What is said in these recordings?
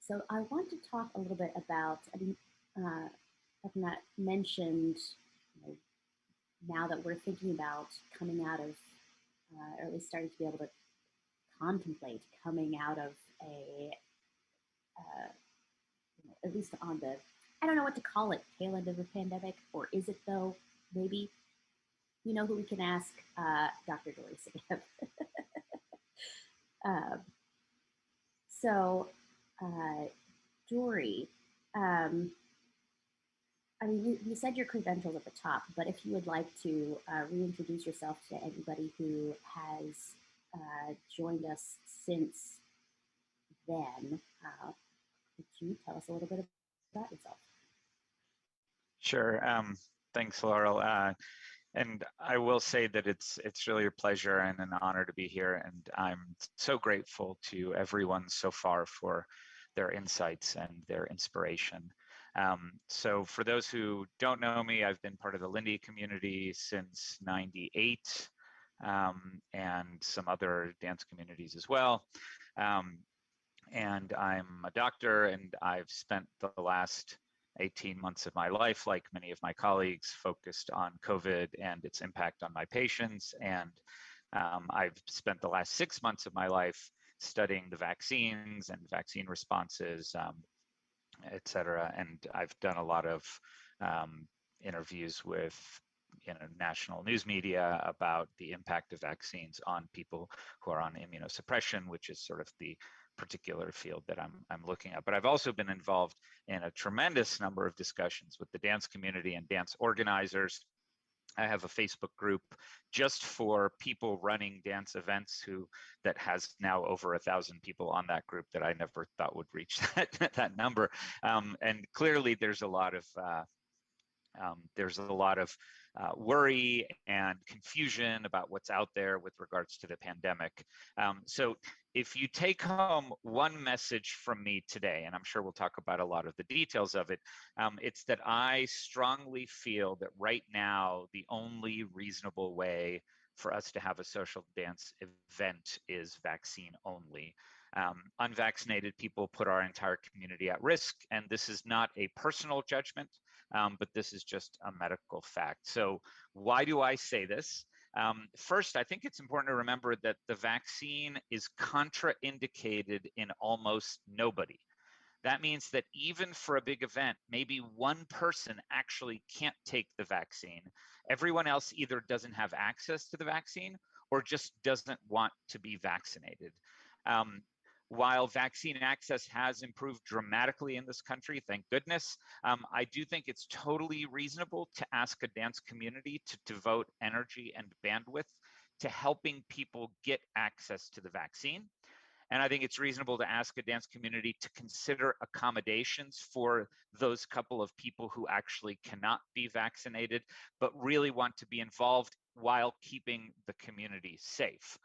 So I want to talk a little bit about, I've not mentioned, you know, now that we're thinking about coming out of, or at least starting to be able to contemplate coming out of a, uh, at least on the, I don't know what to call it, tail end of the pandemic, or is it though? Maybe. You know who we can ask? Dr. Dory Sagan. uh, so, uh, Dory, um, I mean, you said your credentials at the top, but if you would like to reintroduce yourself to anybody who has joined us since then, could you tell us a little bit about yourself? Sure. Thanks, Laurel. And I will say that it's really a pleasure and an honor to be here, and I'm so grateful to everyone so far for their insights and their inspiration. So for those who don't know me, I've been part of the Lindy community since '98, and some other dance communities as well. Um, and I'm a doctor, and I've spent the last 18 months of my life, like many of my colleagues, focused on COVID and its impact on my patients. And I've spent the last 6 months of my life studying the vaccines and vaccine responses, et cetera. And I've done a lot of interviews with national news media about the impact of vaccines on people who are on immunosuppression, which is sort of the particular field that I'm looking at. But I've also been involved in a tremendous number of discussions with the dance community and dance organizers. I have a Facebook group just for people running dance events that has now over 1,000 people on that group that I never thought would reach that number. And clearly there's a lot of worry and confusion about what's out there with regards to the pandemic. So if you take home one message from me today, and I'm sure we'll talk about a lot of the details of it, it's that I strongly feel that right now, the only reasonable way for us to have a social dance event is vaccine only. Unvaccinated people put our entire community at risk, and this is not a personal judgment. But this is just a medical fact. So why do I say this? First, I think it's important to remember that the vaccine is contraindicated in almost nobody. That means that even for a big event, maybe one person actually can't take the vaccine. Everyone else either doesn't have access to the vaccine or just doesn't want to be vaccinated. Um, while vaccine access has improved dramatically in this country, thank goodness, I do think it's totally reasonable to ask a dance community to devote energy and bandwidth to helping people get access to the vaccine. And I think it's reasonable to ask a dance community to consider accommodations for those couple of people who actually cannot be vaccinated, but really want to be involved while keeping the community safe.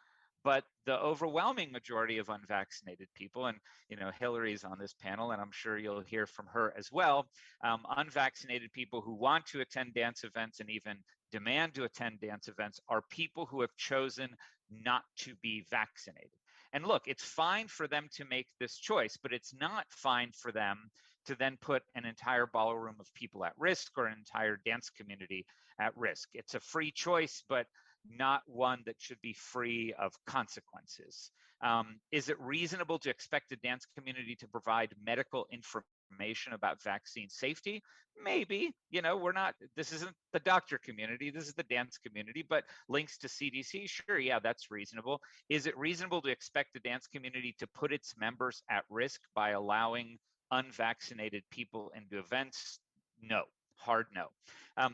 But the overwhelming majority of unvaccinated people, and Hillary's on this panel, and I'm sure you'll hear from her as well, unvaccinated people who want to attend dance events and even demand to attend dance events are people who have chosen not to be vaccinated. And look, it's fine for them to make this choice, but it's not fine for them to then put an entire ballroom of people at risk or an entire dance community at risk. It's a free choice, but not one that should be free of consequences. Is it reasonable to expect a dance community to provide medical information about vaccine safety? Maybe. This isn't the doctor community, this is the dance community, but links to CDC, sure, yeah, that's reasonable. Is it reasonable to expect the dance community to put its members at risk by allowing unvaccinated people into events? No. Hard no.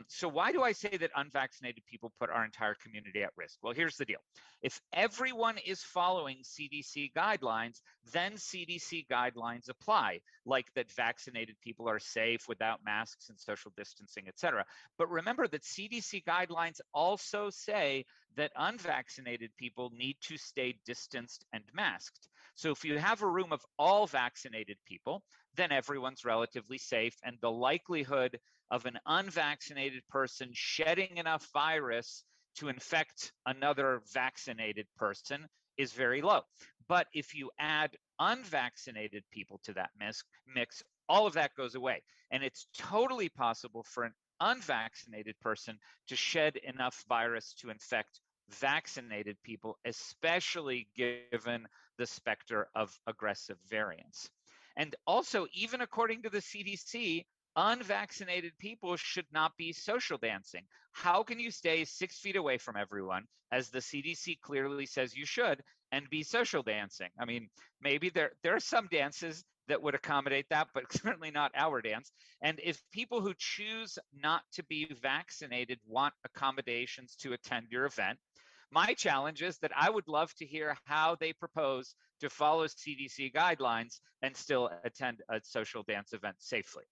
So why do I say that unvaccinated people put our entire community at risk? Well, here's the deal. If everyone is following CDC guidelines, then CDC guidelines apply, like that vaccinated people are safe without masks and social distancing, et cetera. But remember that CDC guidelines also say that unvaccinated people need to stay distanced and masked. So if you have a room of all vaccinated people, then everyone's relatively safe, and the likelihood of an unvaccinated person shedding enough virus to infect another vaccinated person is very low. But if you add unvaccinated people to that mix, all of that goes away. And it's totally possible for an unvaccinated person to shed enough virus to infect vaccinated people, especially given the specter of aggressive variants. And also, even according to the CDC, unvaccinated people should not be social dancing. How can you stay 6 feet away from everyone, as the CDC clearly says you should, and be social dancing? I mean, maybe there are some dances that would accommodate that, but certainly not our dance. And if people who choose not to be vaccinated want accommodations to attend your event, my challenge is that I would love to hear how they propose to follow CDC guidelines and still attend a social dance event safely.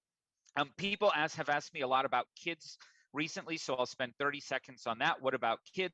People have asked me a lot about kids recently, so I'll spend 30 seconds on that. What about kids?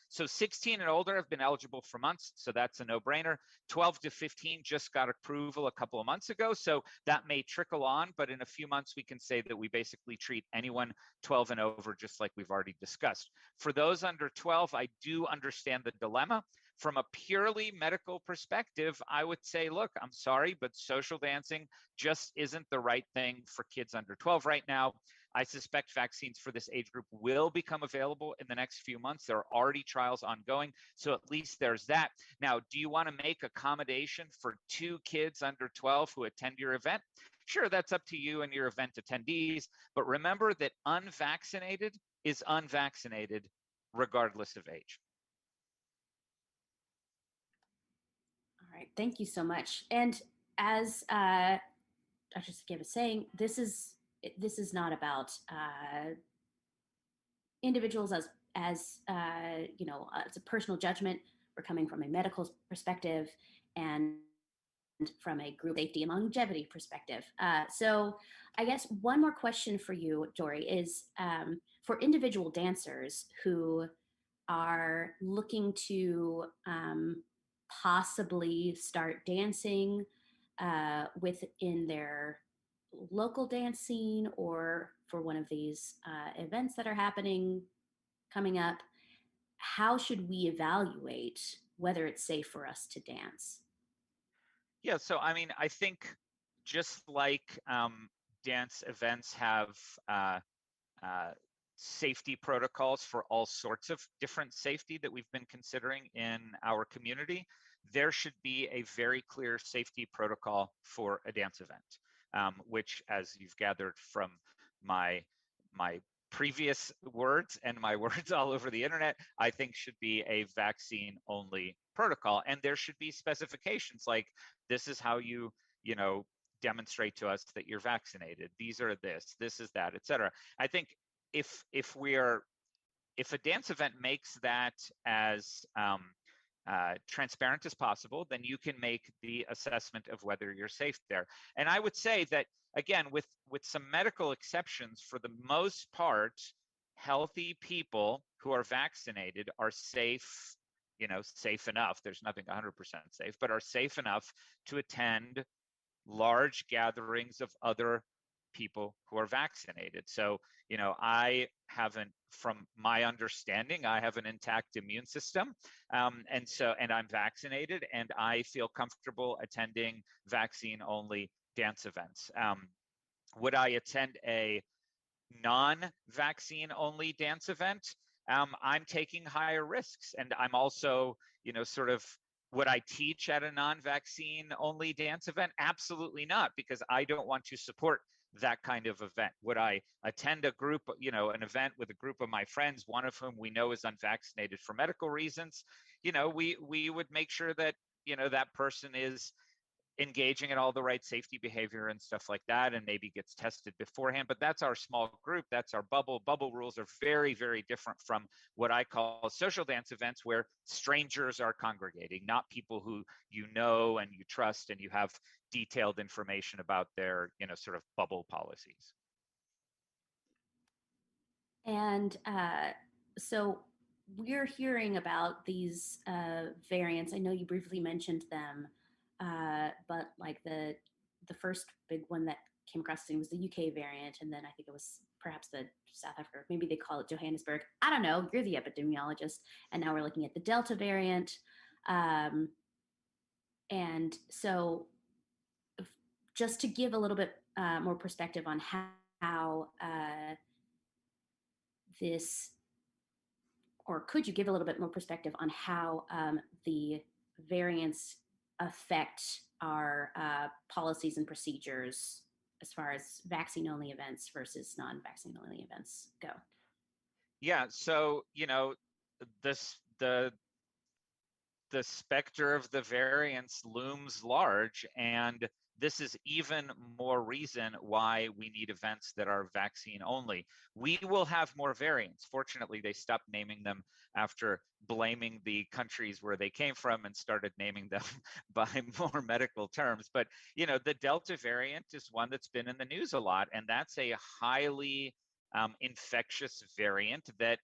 So 16 and older have been eligible for months, so that's a no-brainer. 12 to 15 just got approval a couple of months ago, so that may trickle on, but in a few months we can say that we basically treat anyone 12 and over, just like we've already discussed. For those under 12, I do understand the dilemma. From a purely medical perspective, I would say, look, I'm sorry, but social dancing just isn't the right thing for kids under 12 right now. I suspect vaccines for this age group will become available in the next few months. There are already trials ongoing, so at least there's that. Now, do you want to make accommodation for 2 kids under 12 who attend your event? Sure, that's up to you and your event attendees, but remember that unvaccinated is unvaccinated regardless of age. All right, thank you so much. And as Dr. Sakiv was saying, this is not about individuals as it's a personal judgment. We're coming from a medical perspective and from a group safety and longevity perspective. So I guess one more question for you, Dory, is for individual dancers who are looking to possibly start dancing within their local dance scene or for one of these events that are happening coming up, how should we evaluate whether it's safe for us to dance? Yeah, so I mean, I think just like dance events have uh, safety protocols for all sorts of different safety that we've been considering in our community, there should be a very clear safety protocol for a dance event, which, as you've gathered from my previous words and my words all over the internet, I think should be a vaccine only protocol. And there should be specifications like, this is how you demonstrate to us that you're vaccinated. These are this is that, et cetera. I think if a dance event makes that as transparent as possible, then you can make the assessment of whether you're safe there. And I would say that, again, with some medical exceptions, for the most part, healthy people who are vaccinated are safe, safe enough. There's nothing 100% safe, but are safe enough to attend large gatherings of other people who are vaccinated. So, from my understanding, I have an intact immune system. And I'm vaccinated, and I feel comfortable attending vaccine only dance events. Would I attend a non-vaccine only dance event? I'm taking higher risks, and I'm also, would I teach at a non-vaccine only dance event? Absolutely not, because I don't want to support that kind of event. Would I attend a group, an event with a group of my friends, one of whom we know is unvaccinated for medical reasons? We would make sure that, that person is engaging in all the right safety behavior and stuff like that, and maybe gets tested beforehand. But that's our small group. That's our bubble. Bubble rules are very, very different from what I call social dance events, where strangers are congregating, not people who you know and you trust and you have detailed information about their, sort of bubble policies. And so we're hearing about these variants. I know you briefly mentioned them, but like the first big one that came across the scene was the UK variant, and then I think it was perhaps the South Africa, maybe they call it Johannesburg. I don't know. You're the epidemiologist, and now we're looking at the Delta variant. And so, just to give a little bit more perspective on how this, or could you give a little bit more perspective on how the variants affect our policies and procedures as far as vaccine only events versus non vaccine only events go? Yeah, so this the specter of the variants looms large, and this is even more reason why we need events that are vaccine only. We will have more variants. Fortunately, they stopped naming them after blaming the countries where they came from and started naming them by more medical terms. But the Delta variant is one that's been in the news a lot, and that's a highly infectious variant that,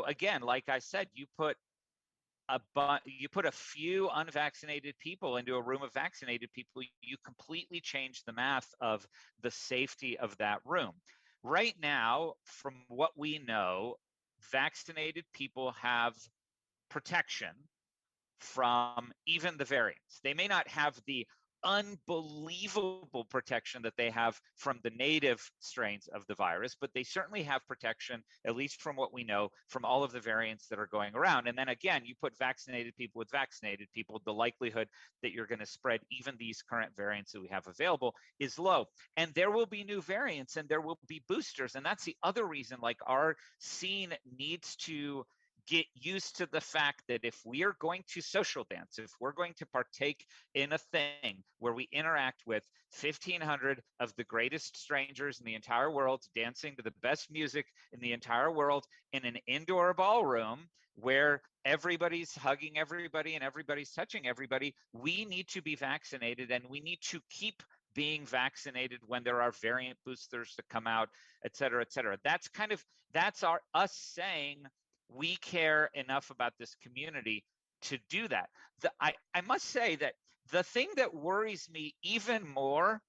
again, like I said, you put a few unvaccinated people into a room of vaccinated people, you completely change the math of the safety of that room. Right now, from what we know, vaccinated people have protection from even the variants. They may not have the unbelievable protection that they have from the native strains of the virus, but they certainly have protection, at least from what we know, from all of the variants that are going around. And then again, you put vaccinated people with vaccinated people, the likelihood that you're going to spread even these current variants that we have available is low. And there will be new variants and there will be boosters. And that's the other reason, like, our scene needs to get used to the fact that if we are going to social dance, if we're going to partake in a thing where we interact with 1,500 of the greatest strangers in the entire world, dancing to the best music in the entire world in an indoor ballroom where everybody's hugging everybody and everybody's touching everybody, we need to be vaccinated, and we need to keep being vaccinated when there are variant boosters to come out, et cetera, et cetera. That's us saying we care enough about this community to do that. I must say that the thing that worries me even more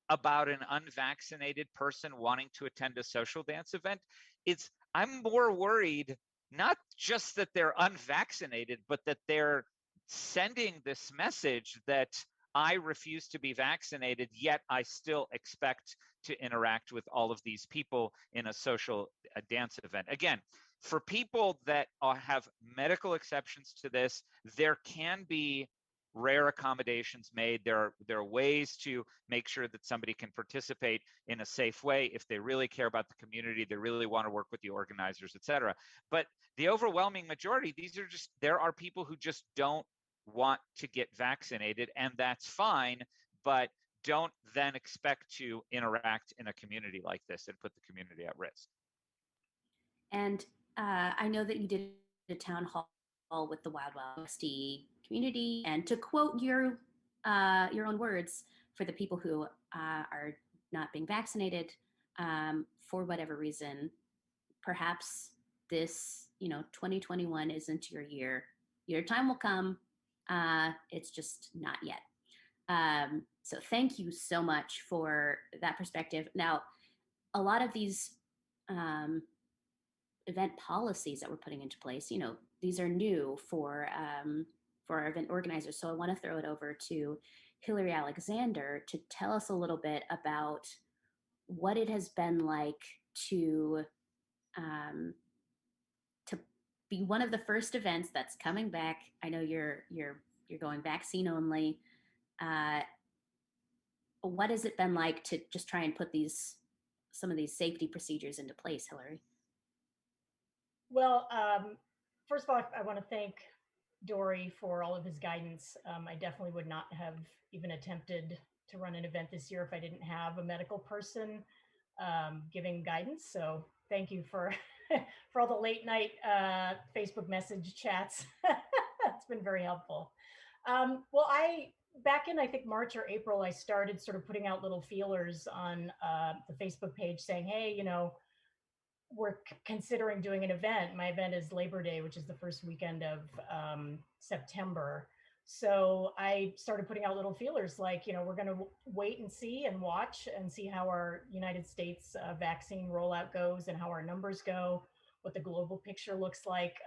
about an unvaccinated person wanting to attend a social dance event is I'm more worried not just that they're unvaccinated, but that they're sending this message that I refuse to be vaccinated, yet I still expect to interact with all of these people in a social dance event. Again, for people that have medical exceptions to this, there can be rare accommodations made. There are ways to make sure that somebody can participate in a safe way if they really care about the community, they really want to work with the organizers, et cetera. But the overwhelming majority, there are people who just don't want to get vaccinated, and that's fine, but don't then expect to interact in a community like this and put the community at risk. And I know that you did a town hall with the Wild Wild Westy community, and to quote your own words, for the people who are not being vaccinated for whatever reason, perhaps this 2021 isn't your year. Your time will come. It's just not yet. So thank you so much for that perspective. Now, a lot of these um, event policies that we're putting into place, these are new for our event organizers. So I want to throw it over to Hillary Alexander to tell us a little bit about what it has been like to um, to be one of the first events that's coming back. I know you're going vaccine only. Uh, what has it been like to just try and put some of these safety procedures into place, Hillary? Well, first of all, I want to thank Dory for all of his guidance. I definitely would not have even attempted to run an event this year if I didn't have a medical person giving guidance. So thank you for for all the late night Facebook message chats. It's been very helpful. Well, I back in I think March or April, I started sort of putting out little feelers on the Facebook page saying, hey, we're considering doing an event. My event is Labor Day, which is the first weekend of September. So I started putting out little feelers like, we're going to wait and see and watch and see how our United States vaccine rollout goes and how our numbers go, what the global picture looks like.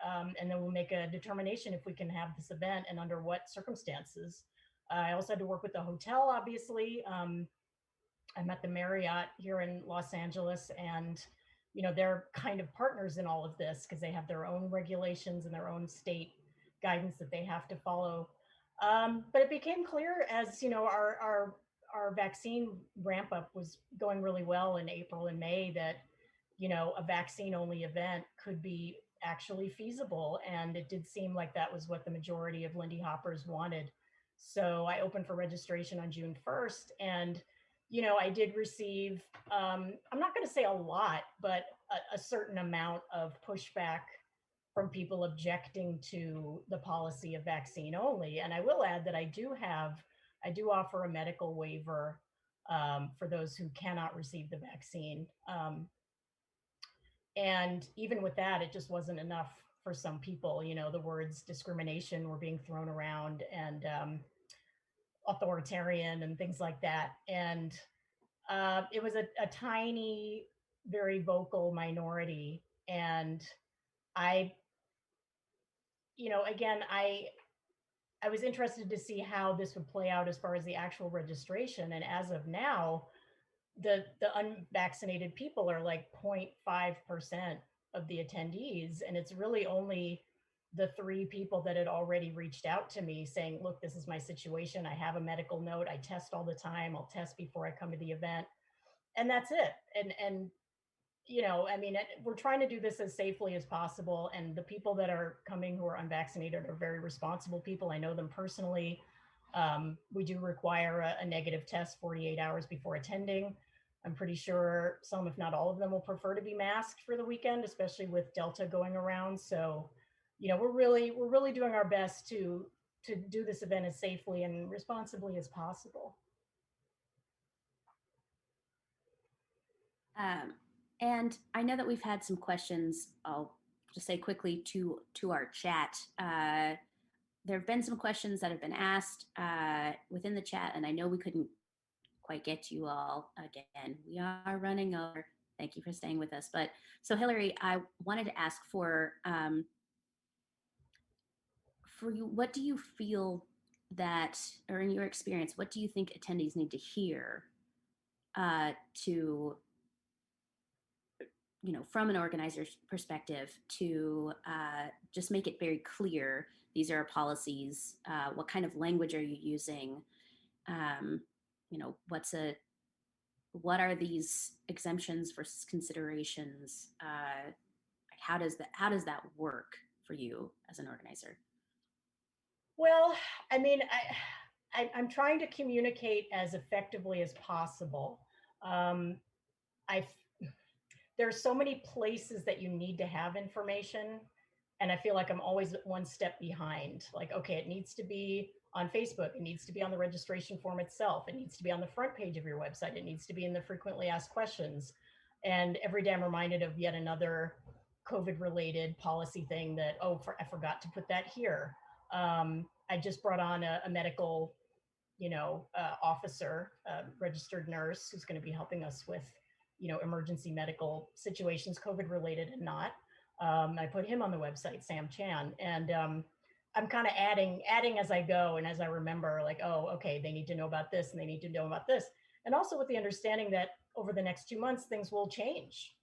And then we'll make a determination if we can have this event and under what circumstances. I also had to work with the hotel, obviously. I'm at the Marriott here in Los Angeles, and they're kind of partners in all of this because they have their own regulations and their own state guidance that they have to follow. But it became clear as our vaccine ramp up was going really well in April and May that a vaccine only event could be actually feasible, and it did seem like that was what the majority of Lindy Hoppers wanted. So I opened for registration on June 1st, and I did receive, I'm not going to say a lot, but a certain amount of pushback from people objecting to the policy of vaccine only. And I will add that I do offer a medical waiver for those who cannot receive the vaccine. And even with that, it just wasn't enough for some people. The words discrimination were being thrown around, and authoritarian and things like that. And it was a tiny, very vocal minority. And I, again, I was interested to see how this would play out as far as the actual registration. And as of now, the unvaccinated people are like 0.5% of the attendees, and it's really only the 3 people that had already reached out to me saying, look, this is my situation, I have a medical note, I test all the time, I'll test before I come to the event, and that's it. And I mean, we're trying to do this as safely as possible, and the people that are coming who are unvaccinated are very responsible people. I know them personally. We do require a negative test 48 hours before attending. I'm pretty sure some, if not all of them, will prefer to be masked for the weekend, especially with Delta going around. So, we're really doing our best to do this event as safely and responsibly as possible. And I know that we've had some questions. I'll just say quickly to our chat. There have been some questions that have been asked within the chat, and I know we couldn't quite get to you all again. We are running over. Thank you for staying with us. But so Hillary, I wanted to ask for you, what do you feel that, or in your experience, what do you think attendees need to hear to, from an organizer's perspective, to just make it very clear, these are our policies, what kind of language are you using? What are these exemptions versus considerations? How does that work for you as an organizer? Well, I mean, I'm trying to communicate as effectively as possible. There's so many places that you need to have information, and I feel like I'm always one step behind. Like, okay, it needs to be on Facebook, it needs to be on the registration form itself, it needs to be on the front page of your website, it needs to be in the frequently asked questions. And every day I'm reminded of yet another COVID-related policy thing that, I forgot to put that here. I just brought on a medical, officer, registered nurse who's going to be helping us with, emergency medical situations, COVID related and not. I put him on the website, Sam Chan, and I'm kind of adding as I go and as I remember, like, oh, okay, they need to know about this and they need to know about this, and also with the understanding that over the next 2 months things will change.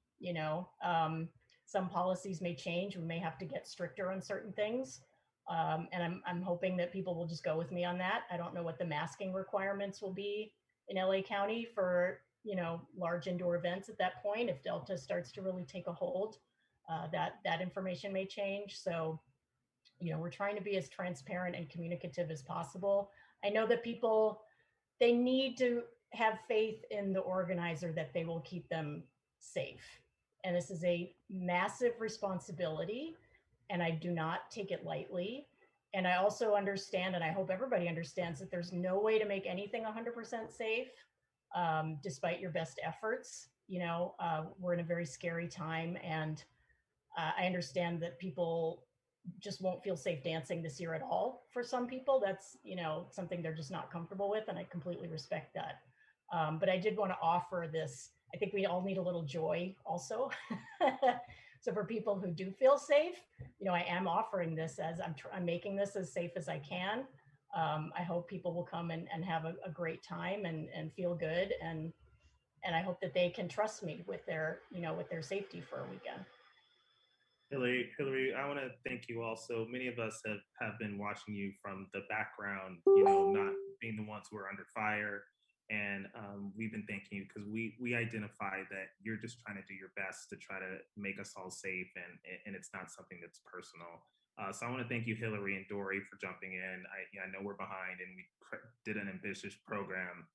Some policies may change. We may have to get stricter on certain things. And I'm hoping that people will just go with me on that. I don't know what the masking requirements will be in LA County for, large indoor events at that point. If Delta starts to really take a hold, that information may change. So, we're trying to be as transparent and communicative as possible. I know that people, they need to have faith in the organizer that they will keep them safe. And this is a massive responsibility, and I do not take it lightly. And I also understand, and I hope everybody understands, that there's no way to make anything 100% safe, despite your best efforts. We're in a very scary time, and I understand that people just won't feel safe dancing this year at all. For some people, that's, something they're just not comfortable with, and I completely respect that. But I did want to offer this. I think we all need a little joy also. So for people who do feel safe, I am offering this as I'm making this as safe as I can. I hope people will come and have a great time and feel good. And I hope that they can trust me with their, with their safety for a weekend. Hillary, I want to thank you also. Many of us have been watching you from the background, not being the ones who are under fire. And we've been thanking you because we identify that you're just trying to do your best to try to make us all safe, and it's not something that's personal. So I want to thank you, Hillary and Dory, for jumping in. I know we're behind, and we did an ambitious program,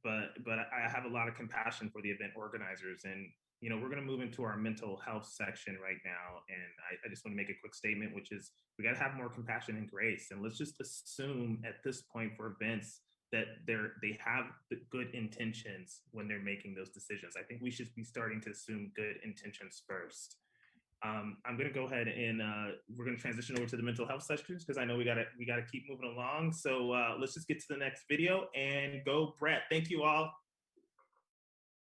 but I have a lot of compassion for the event organizers, and we're going to move into our mental health section right now. And I just want to make a quick statement, which is we got to have more compassion and grace. And let's just assume at this point for events that they have the good intentions when they're making those decisions. I think we should be starting to assume good intentions first. I'm going to go ahead and we're going to transition over to the mental health sections because I know we got to keep moving along. So let's just get to the next video and go, Brett. Thank you all.